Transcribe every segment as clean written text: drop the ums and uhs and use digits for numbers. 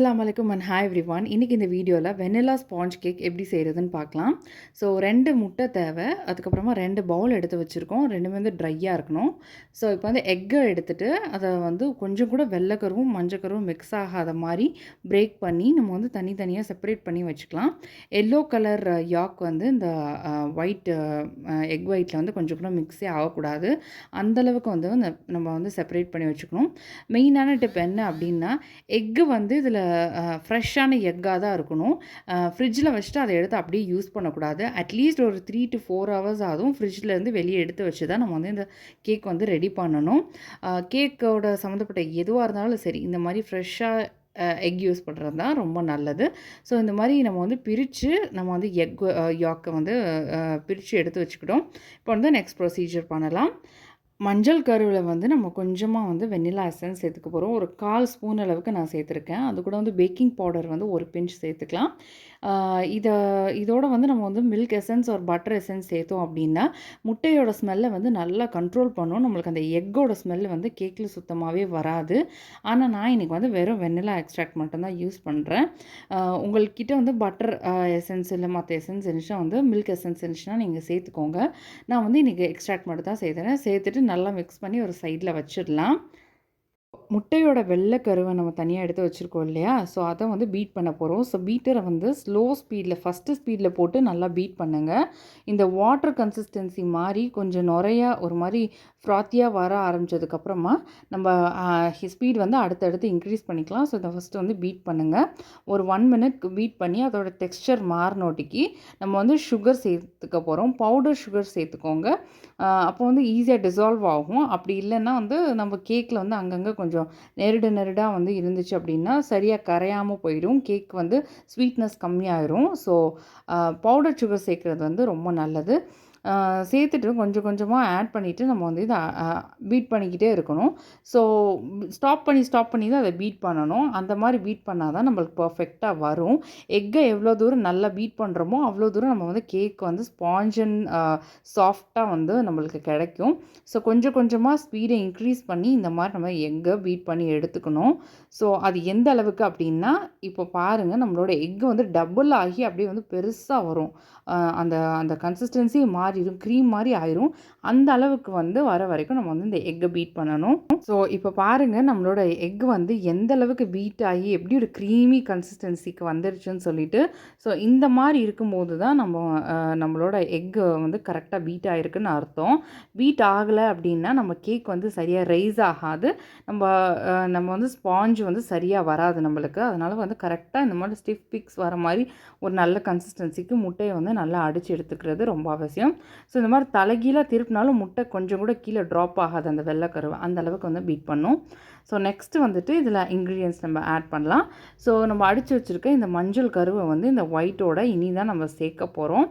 அஸ்ஸலாமு அலைக்கும் and hi everyone. இன்றைக்கி இந்த வீடியோவில் வெனிலா ஸ்பாஞ்ச் கேக் எப்படி செய்கிறதுன்னு பார்க்கலாம். ஸோ 2 முட்டை தேவை. அதுக்கப்புறமா 2 பவுல் எடுத்து வச்சுருக்கோம். ரெண்டுமே வந்து ட்ரையாக இருக்கணும். ஸோ இப்போ வந்து எக்கை எடுத்துகிட்டு அதை வந்து கொஞ்சம் கூட வெள்ளைக்கருவும் மஞ்சக்கருவும் மிக்ஸ் ஆகாத மாதிரி பிரேக் பண்ணி நம்ம வந்து தனித்தனியாக செப்பரேட் பண்ணி வச்சுக்கலாம். எல்லோ கலர் யாக் வந்து இந்த ஒயிட் எக் ஒயிட்டில் வந்து கொஞ்சம் கூட மிக்ஸே ஆகக்கூடாது. அந்தளவுக்கு வந்து நம்ம வந்து செப்பரேட் பண்ணி வச்சுக்கணும். மெயினான டிப் என்ன அப்படின்னா, எக்கு வந்து இதில் ஃப்ரெஷ்ஷான எக்காக தான் இருக்கணும். ஃப்ரிட்ஜில் வச்சுட்டு அதை எடுத்து அப்படியே யூஸ் பண்ணக்கூடாது. அட்லீஸ்ட் ஒரு 3 to 4 ஹவர்ஸ் ஆகும் ஃப்ரிட்ஜிலேருந்து வெளியே எடுத்து வச்சு தான் நம்ம வந்து இந்த கேக் வந்து ரெடி பண்ணணும். கேக்கோட சம்மந்தப்பட்ட எதுவாக இருந்தாலும் சரி, இந்த மாதிரி ஃப்ரெஷ்ஷாக எக் யூஸ் பண்ணுறது தான் ரொம்ப நல்லது. ஸோ இந்த மாதிரி நம்ம வந்து பிரித்து நம்ம வந்து எக் யாக்கை வந்து பிரித்து எடுத்து வச்சுக்கிட்டோம். இப்போ வந்து நெக்ஸ்ட் ப்ரொசீஜர் பண்ணலாம். மஞ்சள் கருவில் வந்து நம்ம கொஞ்சமாக வந்து வெண்ணிலா எசன்ஸ் சேர்த்துக்க போகிறோம். ஒரு 1/4 ஸ்பூன் அளவுக்கு நான் சேர்த்துருக்கேன். அது கூட வந்து பேக்கிங் பவுடர் வந்து ஒரு பிஞ்ச் சேர்த்துக்கலாம். இதோட வந்து நம்ம வந்து மில்க் எசன்ஸ் ஒரு பட்டர் எசன்ஸ் சேர்த்தோம் அப்படின்னா முட்டையோட ஸ்மெல்லை வந்து நல்லா கண்ட்ரோல் பண்ணும். நம்மளுக்கு அந்த எக்கோட ஸ்மெல் வந்து கேக்கில் சுத்தமாகவே வராது. ஆனால் நான் இன்றைக்கி வந்து வெறும் வெண்ணிலா எக்ஸ்ட்ராக்ட் மட்டும்தான் யூஸ் பண்ணுறேன். உங்கள்கிட்ட வந்து பட்டர் எசன்ஸ் இல்லை மற்ற எசன்ஸ் இருந்துச்சுன்னா வந்து மில்க் எசன்ஸ் இருந்துச்சுன்னா நீங்கள் சேர்த்துக்கோங்க. நான் வந்து இன்றைக்கி எக்ஸ்ட்ராக்ட் மட்டும் தான் சேர்த்துட்டு நல்லா மிக்ஸ் பண்ணி ஒரு சைடில் வச்சிடலாம். முட்டையோட வெள்ளை கருவை நம்ம தனியாக எடுத்து வச்சுருக்கோம் இல்லையா? ஸோ அதை வந்து பீட் பண்ண போகிறோம். ஸோ பீட்டரை வந்து ஸ்லோ ஸ்பீடில் ஃபஸ்ட்டு ஸ்பீடில் போட்டு நல்லா பீட் பண்ணுங்கள். இந்த வாட்டர் கன்சிஸ்டன்சி மாதிரி கொஞ்சம் நுரையா ஒரு மாதிரி ஃப்ராத்தியாக வர ஆரம்பித்ததுக்கப்புறமா நம்ம ஸ்பீட் வந்து அடுத்தடுத்து இன்க்ரீஸ் பண்ணிக்கலாம். ஸோ இதை ஃபஸ்ட்டு வந்து பீட் பண்ணுங்கள். ஒரு 1 minute பீட் பண்ணி அதோட டெக்ஸ்சர் மாறினோட்டிக்கு நம்ம வந்து சுகர் சேர்த்துக்க போகிறோம். பவுடர் சுகர் சேர்த்துக்கோங்க. அப்போ வந்து ஈஸியாக டிசால்வ் ஆகும். அப்படி இல்லைன்னா வந்து நம்ம கேக்கில் வந்து அங்கங்கே கொஞ்சம் நெருடாக வந்து இருந்துச்சு அப்படின்னா சரியாக கரையாமல் போயிடும். கேக் வந்து ஸ்வீட்னஸ் கம்மியாயிரும். ஸோ பவுடர் சுகர் சேர்க்குறது வந்து ரொம்ப நல்லது. சேர்த்துட்டு கொஞ்சம் கொஞ்சமாக ஆட் பண்ணிவிட்டு நம்ம வந்து இதை பீட் பண்ணிக்கிட்டே இருக்கணும். ஸோ ஸ்டாப் பண்ணி தான் அதை பீட் பண்ணணும். அந்த மாதிரி பீட் பண்ணால் தான் நம்மளுக்கு பர்ஃபெக்டாக வரும். எக்கை எவ்வளோ தூரம் நல்லா பீட் பண்ணுறோமோ அவ்வளோ தூரம் நம்ம வந்து கேக் வந்து ஸ்பாஞ்ச் அண்ட் சாஃப்டாக வந்து நம்மளுக்கு கிடைக்கும். ஸோ கொஞ்சம் கொஞ்சமாக ஸ்பீடை இன்க்ரீஸ் பண்ணி இந்த மாதிரி நம்ம எக்கை பீட் பண்ணி எடுத்துக்கணும். ஸோ அது எந்த அளவுக்கு அப்படின்னா, இப்போ பாருங்கள் நம்மளோட எக்கு வந்து டபுள் ஆகி அப்படியே வந்து பெருசாக வரும். அந்த அந்த கன்சிஸ்டன்சி மாறிடும், க்ரீம் மாதிரி ஆயிரும். அந்த அளவுக்கு வந்து வர வரைக்கும் நம்ம வந்து இந்த எக்கை பீட் பண்ணணும். ஸோ இப்போ பாருங்கள் நம்மளோட எக் வந்து எந்த அளவுக்கு பீட் ஆகி எப்படி ஒரு க்ரீமி கன்சிஸ்டன்சிக்கு வந்துருச்சுன்னு சொல்லிட்டு. ஸோ இந்த மாதிரி இருக்கும்போது தான் நம்மளோட எக்கு வந்து கரெக்டாக பீட் ஆகிருக்குன்னு அர்த்தம். பீட் ஆகலை அப்படின்னா நம்ம கேக் வந்து சரியாக ரைஸ் ஆகாது. நம்ம வந்து ஸ்பாஞ்ச் வந்து சரியாக வராது நம்மளுக்கு. அதனால் வந்து கரெக்டாக இந்த மாதிரி ஸ்டிஃப் பிக்ஸ் வர மாதிரி ஒரு நல்ல கன்சிஸ்டன்சிக்கு முட்டையை வந்து நல்லா அடித்து எடுத்துக்கிறது ரொம்ப அவசியம். ஸோ இந்த மாதிரி தலைகீழாக திருப்பினாலும் முட்டை கொஞ்சம் கூட கீழே ட்ராப் ஆகாது அந்த வெள்ளைக்கருவை. அந்த அளவுக்கு வந்து பீட் பண்ணும். ஸோ நெக்ஸ்ட்டு வந்துட்டு இதில் இன்க்ரீடியன்ட்ஸ் நம்ம ஆட் பண்ணலாம். ஸோ நம்ம அடித்து வச்சுருக்க இந்த மஞ்சள் கருவை வந்து இந்த ஒயிட்டோட இனி தான் நம்ம சேர்க்க போகிறோம்.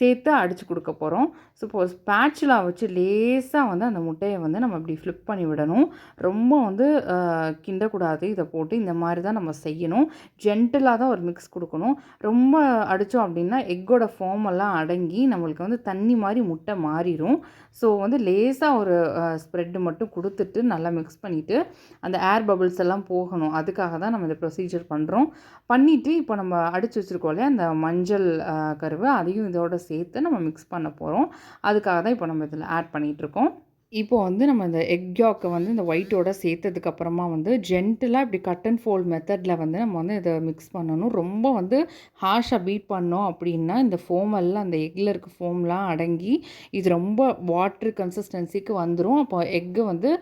சேர்த்து அடித்து கொடுக்க போகிறோம். ஸோ இப்போ ஸ்பேட்சுலா வச்சு லேசாக வந்து அந்த முட்டையை வந்து நம்ம இப்படி ஃப்ளிப் பண்ணி விடணும். ரொம்ப வந்து கிண்டக்கூடாது. இதை போட்டு இந்த மாதிரி தான் நம்ம செய்யணும். ஜென்டிலாக தான் ஒரு மிக்ஸ் கொடுக்கணும். ரொம்ப அடித்தோம் அப்படின்னா எக்கோட ஃபார்ம் எல்லாம் அடங்கி நம்மளுக்கு வந்து தண்ணி மாதிரி முட்டை மாறிடும். ஸோ வந்து லேசாக ஒரு ஸ்ப்ரெட்டு மட்டும் கொடுத்துட்டு நல்லா மிக்ஸ் பண்ணிவிட்டு அந்த ஏர் பபிள்ஸ் எல்லாம் போகணும். அதுக்காக தான் நம்ம இந்த ப்ரொசீஜர் பண்ணுறோம். பண்ணிவிட்டு இப்போ நம்ம அடித்து வச்சுருக்கோம் இல்லையா அந்த மஞ்சள் கருவை, அதையும் இதோட சேர்த்து நம்ம மிக்ஸ் பண்ண போகிறோம். அதுக்காக தான் இப்போ நம்ம இதில் ஆட் பண்ணிகிட்ருக்கோம். இப்போ வந்து நம்ம இந்த எக் யாக்கை வந்து இந்த ஒயிட்டோட சேர்த்ததுக்கப்புறமா வந்து ஜென்டிலாக இப்படி கட் அண்ட் ஃபோல்ட் மெத்தடில் வந்து நம்ம வந்து இதை மிக்ஸ் பண்ணணும். ரொம்ப வந்து ஹார்ஷாக பீட் பண்ணோம் அப்படின்னா இந்த ஃபோம் எல்லாம் அந்த எக்கில் இருக்க ஃபோம்லாம் அடங்கி இது ரொம்ப வாட்ரு கன்சிஸ்டன்சிக்கு வந்துடும். அப்போ எக்கு வந்து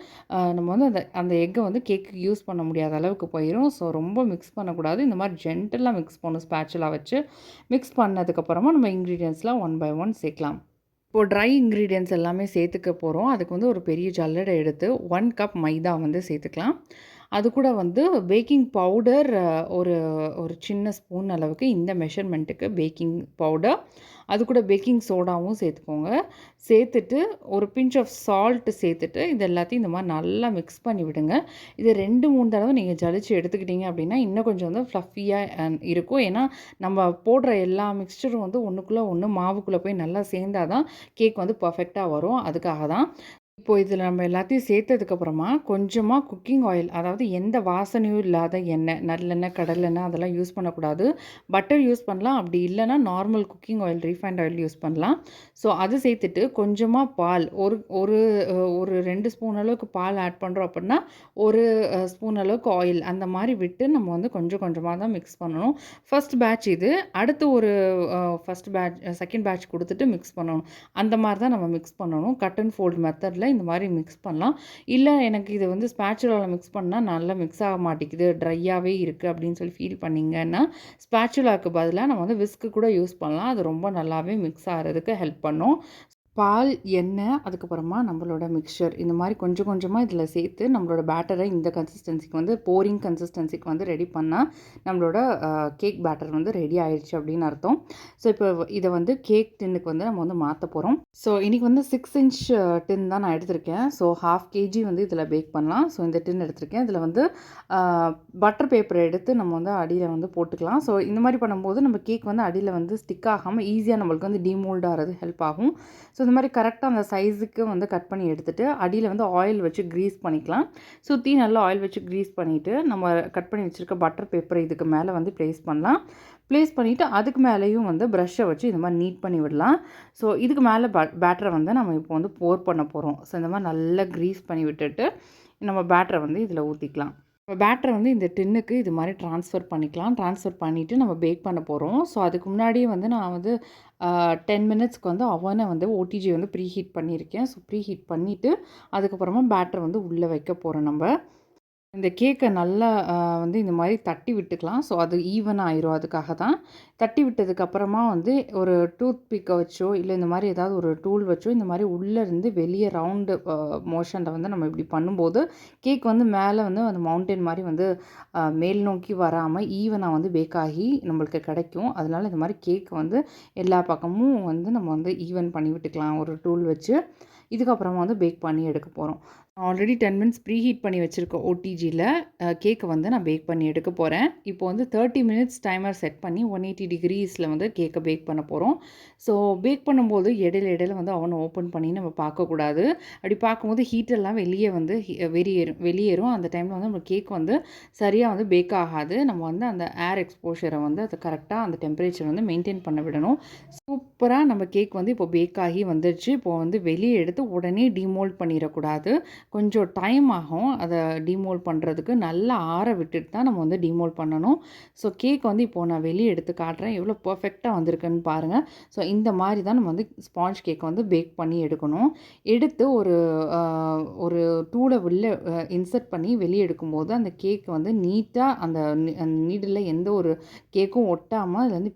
நம்ம வந்து அந்த எக்கை வந்து கேக்கு யூஸ் பண்ண முடியாத அளவுக்கு போயிடும். ஸோ ரொம்ப மிக்ஸ் பண்ணக்கூடாது. இந்த மாதிரி ஜென்டிலாக மிக்ஸ் பண்ணணும். ஸ்பேட்சுலா வச்சு மிக்ஸ் பண்ணதுக்கப்புறமா நம்ம இன்க்ரீடியன்ட்ஸ்லாம் 1 by 1 சேர்க்கலாம். இப்போது ட்ரை இன்க்ரீடியன்ட்ஸ் எல்லாமே சேர்த்துக்க போகிறோம். அதுக்கு வந்து ஒரு பெரிய ஜல்லடை எடுத்து 1 கப் மைதா வந்து சேர்த்துக்கலாம். அது கூட வந்து பேக்கிங் பவுடர் ஒரு ஒரு சின்ன ஸ்பூன் அளவுக்கு இந்த மெஷர்மெண்ட்டுக்கு பேக்கிங் பவுடர், அது கூட பேக்கிங் சோடாவும் சேர்த்துக்கோங்க. சேர்த்துட்டு ஒரு பிஞ்ச் ஆஃப் சால்ட்டு சேர்த்துட்டு இது எல்லாத்தையும் இந்த மாதிரி நல்லா மிக்ஸ் பண்ணி விடுங்க. இது 2-3 தடவை நீங்கள் ஜலிச்சு எடுத்துக்கிட்டிங்க அப்படின்னா இன்னும் கொஞ்சம் வந்து ஃப்ளஃபியாக இருக்கும். ஏன்னா நம்ம போடுற எல்லா மிக்ஸ்சரும் வந்து ஒன்றுக்குள்ளே ஒன்று மாவுக்குள்ளே போய் நல்லா சேர்ந்தாதான் கேக் வந்து பர்ஃபெக்டாக வரும். அதுக்காக தான். இப்போ இதில நம்ம எல்லாத்தையும் சேர்த்ததுக்கப்புறமா, கொஞ்சமா குக்கிங் ஆயில், அதாவது எந்த வாசனையும் இல்லாத எண்ணெய், நல்லெண்ணெய், கடலெண்ணெய் அதெல்லாம் யூஸ் பண்ணக்கூடாது. பட்டர் யூஸ் பண்ணலாம். அப்படி இல்லன்னா normal cooking oil, refined oil use பண்ணலாம். ஸோ அது சேர்த்துட்டு கொஞ்சமா பால், ஒரு ஒரு ஒரு 2 ஸ்பூன் அளவுக்கு பால் ஆட் பண்ணுறோம் அப்படின்னா, ஒரு ஸ்பூன் அளவுக்கு ஆயில் அந்த மாரி விட்டு நம்ம வந்து கொஞ்சம் கொஞ்சமா தான் மிக்ஸ் பண்ணணும். ஃபர்ஸ்ட் பேட்ச் இது. அடுத்து ஒரு ஃபர்ஸ்ட் பேட்ச், செகண்ட் பேட்ச் குடுத்துட்டு மிக்ஸ் பண்ணணும். அந்த மாரி தான் நம்ம மிக்ஸ் பண்ணணும். கட் அண்ட் ஃபோல்ட் மெத்தட்ல இந்த மாரி மிக்ஸ் பண்ணலாம். இல்ல எனக்கு இது வந்து ஸ்பேச்சுலால மிக்ஸ் பண்ணா நல்லா மிக்ஸ் ஆக மாட்டேங்குது, ட்ரையாவே இருக்கு அப்படின்னு சொல்லி ஃபீல் பண்ணீங்கன்னா, ஸ்பேச்சுலாக்கு பதிலா நம்ம வந்து விஸ்க் கூட யூஸ் பண்ணலாம். அது ரொம்ப நல்லாவே மிக்ஸ் ஆகுறதுக்கு ஹெல்ப் பண்ணும். பால், எண்ணெய், அதுக்கப்புறமா நம்மளோட மிக்ஸ்சர் இந்த மாரி கொஞ்சம் கொஞ்சமா இதில சேர்த்து நம்மளோட பேட்டர இந்த கன்சிஸ்டன்சிக்கு வந்து போரிங் கன்சிஸ்டன்சிக்கு வந்து ரெடி பண்ணா, நம்மளோட கேக் பேட்டர் வந்து ரெடி ஆயிருச்சு அப்படின்னு அர்த்தம். ஸோ இப்போ இத வந்து கேக் டின்னுக்கு வந்து நம்ம வந்து மாத்த போறோம். ஸோ இன்னைக்கு வந்து 6 இன்ச் டின் தான் நான் எடுத்திருக்கேன். ஸோ 1/2 கேஜி வந்து இதில பேக் பண்ணலாம். ஸோ இந்த டின் எடுத்திருக்கேன். இதில வந்து பட்டர் பேப்பர் எடுத்து நம்ம வந்து அடியில வந்து போட்டுக்கலாம். ஸோ இந்த மாரி பண்ணும்போது நம்ம கேக் வந்து அடியில வந்து ஸ்டிக் ஆகாம ஈஸியா நம்மளுக்கு வந்து டீமோல்ட் ஆறது ஹெல்ப் ஆகும். ஸோ இந்த மாரி கரெக்ட்டா அந்த சைஸுக்கு வந்து கட் பண்ணி எடுத்துட்டு, அடியில வந்து ஆயில் வச்சு கிரீஸ் பண்ணிக்கலாம். சுத்தி நல்லா ஆயில் வச்சு கிரீஸ் பண்ணிட்டு, நம்ம கட் பண்ணி வச்சிருக்க பட்டர் பேப்பர இதுக்கு மேல வந்து ப்ளேஸ் பண்ணலாம். ப்ளேஸ் பண்ணிட்டு, அதுக்கு மேலேயும் வந்து பிரஷ்ஷ வச்சு இந்த மாரி நீட் பண்ணி விடலாம். ஸோ இதுக்கு மேல பேட்டர வந்து நம்ம இப்போ வந்து போர் பண்ண போறோம். ஸோ இந்த மாரி நல்லா கிரீஸ் பண்ணி விட்டுட்டு, நம்ம பேட்டர வந்து இதில ஊத்திக்கலாம். இப்போ பேட்டர வந்து இந்த டின்னுக்கு இது மாரி ட்ரான்ஸ்ஃபர் பண்ணிக்கலாம். ட்ரான்ஸ்ஃபர் பண்ணிவிட்டு நம்ம பேக் பண்ண போறோம். ஸோ அதுக்கு முன்னாடியே வந்து நான் வந்து 10 மினிட்ஸ்க்கு வந்து அவன வந்து ஓடிஜி வந்து ப்ரீ ஹீட் பண்ணியிருக்கேன். ஸோ ப்ரீ ஹீட் பண்ணிவிட்டு, அதுக்கப்புறமா பேட்டர வந்து உள்ளே வைக்க போறோம் நம்ப. இந்த கேக்க நல்லா வந்து இந்த மாரி தட்டி விட்டுக்கலாம். ஸோ அது ஈவனா ஆயிரும் அதுக்காக தான். தட்டி விட்டதுக்கப்புறமா வந்து ஒரு டூத் பிக்க வச்சோ, இல்ல இந்த மாரி ஏதாவது ஒரு டூல் வச்சோ, இந்த மாரி உள்ளேருந்து வெளிய ரவுண்டு மோஷன்ல வந்து நம்ம இப்படி பண்ணும்போது, கேக் வந்து மேல வந்து அந்த மவுண்டன் மாரி வந்து மேல் நோக்கி வராம ஈவனா வந்து பேக் ஆகி நம்மளுக்கு கிடைக்கும். அதனால இந்த மாரி கேக் வந்து எல்லா பக்கமும் வந்து நம்ம வந்து ஈவன் பண்ணி விட்டுக்கலாம் ஒரு டூல் வச்சு. இதுக்கப்புறமா வந்து பேக் பண்ணி எடுக்க போறோம். ஆல்ரெடி 10 மினிட்ஸ் ப்ரீ ஹீட் பண்ணி வச்சிருக்க ஓடிஜில கேக்க வந்து நான் பேக் பண்ணி எடுக்க போறேன். இப்போ வந்து 30 மினிட்ஸ் டைமர் செட் பண்ணி 180 டிகிரீஸ்ல வந்து கேக்க பேக் பண்ண போறோம். ஸோ பேக் பண்ணும்போது இடையில இடையில வந்து அவன ஓப்பன் பண்ணி நம்ம பார்க்கக்கூடாது. அப்படி பார்க்கும்போது ஹீட் எல்லாம் வெளியே வந்து வெளியேறும். அந்த டைம்ல வந்து நம்ம கேக் வந்து சரியா வந்து பேக் ஆகாது. நம்ம வந்து அந்த ஏர் எக்ஸ்போஷர வந்து அது கரெக்ட்டா அந்த டெம்பரேச்சர் வந்து மெயின்டெயின் பண்ண விடணும். சூப்பரா நம்ம கேக் வந்து இப்போ பேக் ஆகி வந்துருச்சு. இப்போ வந்து வெளிய எடுத்து உடனே டீமோல்ட் பண்ணிறக்கூடாது. கொஞ்சம் டைம் ஆகும். அத டீமோல்ட் பண்றதுக்கு. நல்லா ஆற விட்டுட்டு தான் நம்ம வந்து டீமோல்ட் பண்ணணும். ஸோ கேக் வந்து இப்போ நான் வெளிய எடுத்து காட்டுறேன். எவ்வளோ பெர்ஃபெக்ட்டா வந்திருக்குன்னு பாருங்க. ஸோ இந்த மாரி தான் நம்ம வந்து ஸ்பாஞ்ச் கேக் வந்து பேக் பண்ணி எடுக்கணும். எடுத்து அ ஒரு டூல உள்ள இன்சர்ட் பண்ணி வெளிய எடுக்கும்போது, அந்த கேக் வந்து நீட்டா அந்த நீடில்ல எந்த ஒரு கேக்கும் ஒட்டாம அது வந்து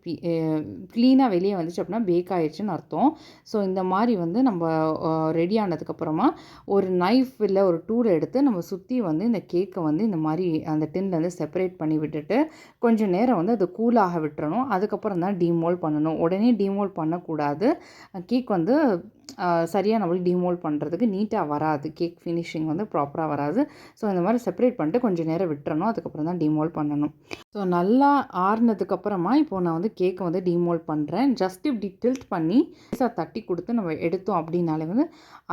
க்ளீனா வெளிய வந்துச்சு அப்படின்னா பேக் ஆயிருச்சுன்னு அர்த்தம். ஸோ இந்த மாரி வந்து நம்ம ரெடி ஆனதுக்கப்புறமா ஒரு நைஃப் இல்ல ஒரு டூல் எடுத்து நம்ம சுத்தி வந்து இந்த கேக்க வந்து இந்த மாரி அந்த டின்லேருந்து செப்பரேட் பண்ணி விட்டுட்டு, கொஞ்சம் நேரம் வந்து அது கூல் ஆக விட்டுறணும். அதுக்கப்புறம் தான் டீமோல்ட் பண்ணணும். உடனே டீமோல்ட் பண்ணக்கூடாது. கேக் வந்து சரியா நம்மளுக்கு டீமோல்ட் பண்ணுறதுக்கு நீட்டா வராது. கேக் ஃபினிஷிங் வந்து ப்ராப்பரா வராது. ஸோ இந்த மாரி செப்பரேட் பண்ணிட்டு கொஞ்சம் நேரம் விட்டுறணும். அதுக்கப்புறம் தான் டீமோல்ட் பண்ணணும். ஸோ நல்லா ஆறுனதுக்கப்புறமா இப்போ நான் வந்து கேக்க வந்து டீமோல்ட் பண்றேன். ஜஸ்ட் இப்படி டில்ட் பண்ணி லேசா தட்டி குடுத்து நம்ம எடுத்தோம் அப்படின்னாலே வந்து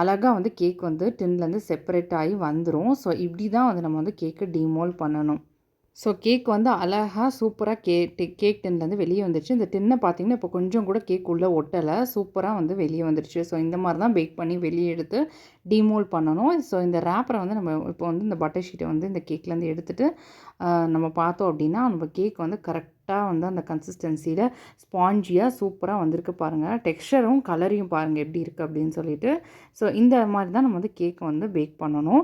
அழகா வந்து கேக் வந்து டின்லேருந்து செப்பரேட் ஆகி வந்துரும். ஸோ இப்படி தான் வந்து நம்ம வந்து கேக்க டீமோல்ட் பண்ணணும். ஸோ கேக் வந்து அழகா சூப்பரா கேக் டின்லேருந்து வெளிய வந்துருச்சு. இந்த டின்ன பார்த்தீங்கன்னா, இப்போ கொஞ்சம் கூட கேக் உள்ள ஒட்டல. சூப்பரா வந்து வெளிய வந்துருச்சு. ஸோ இந்த மாரி தான் பேக் பண்ணி வெளிய எடுத்து டீமோல்ட் பண்ணணும். ஸோ இந்த ரேப்பர வந்து நம்ம இப்போ வந்து இந்த பட்டர் ஷீட்ட வந்து இந்த கேக்லேருந்து எடுத்துட்டு, நம்ம பார்த்தோம் அப்படின்னா, நம்ம கேக் வந்து கரெக்ட்டா வந்து அந்த கன்சிஸ்டன்சில ஸ்பாஞ்சியா சூப்பரா வந்திருக்கு பாருங்க. டெக்ஸ்சரும், கலரையும் பாருங்க எப்படி இருக்கு அப்படின்னு சொல்லிட்டு. ஸோ இந்த மாரி தான் நம்ம வந்து கேக் வந்து பேக் பண்ணணும்.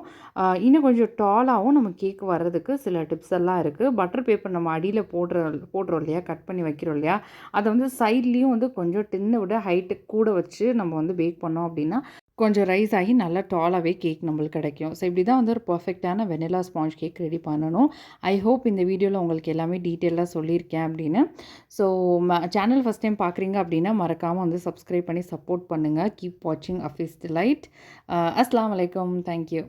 இன்னும் கொஞ்சம் டாலாவும் நம்ம கேக் வர்றதுக்கு சில டிப்ஸ் எல்லாம் இருக்கு. பட்டர் பேப்பர் நம்ம அடியில போடுறோம் இல்லையா? கட் பண்ணி வைக்கிறோம் இல்லையா? அத வந்து சைட்லயும் வந்து கொஞ்சம் டின்ன விட ஹைட்டுக்கு கூட வச்சு நம்ம வந்து பேக் பண்ணோம் அப்படின்னா, கொஞ்சம் ரைஸ் ஆகி நல்லா டாலாவே கேக் நம்மளுக்கு கிடைக்கும். ஸோ இப்படி தான் வந்து ஒரு பெர்ஃபெக்ட்டான வெனிலா ஸ்பாஞ்ச் கேக் ரெடி பண்ணணும். ஐ ஹோப் இந்த வீடியோல உங்களுக்கு எல்லாமே டீட்டெயிலா சொல்லியிருக்கேன் அப்படின்னு. ஸோ சேனல் ஃபர்ஸ்ட் டைம் பார்க்குறீங்க அப்படின்னா, மறக்காம வந்து சப்ஸ்கிரைப் பண்ணி சப்போர்ட் பண்ணுங்க. கீப் வாட்சிங் அஃபீஸ் டிலைட். அஸ்ஸலாமு அலைக்கும். Thank you.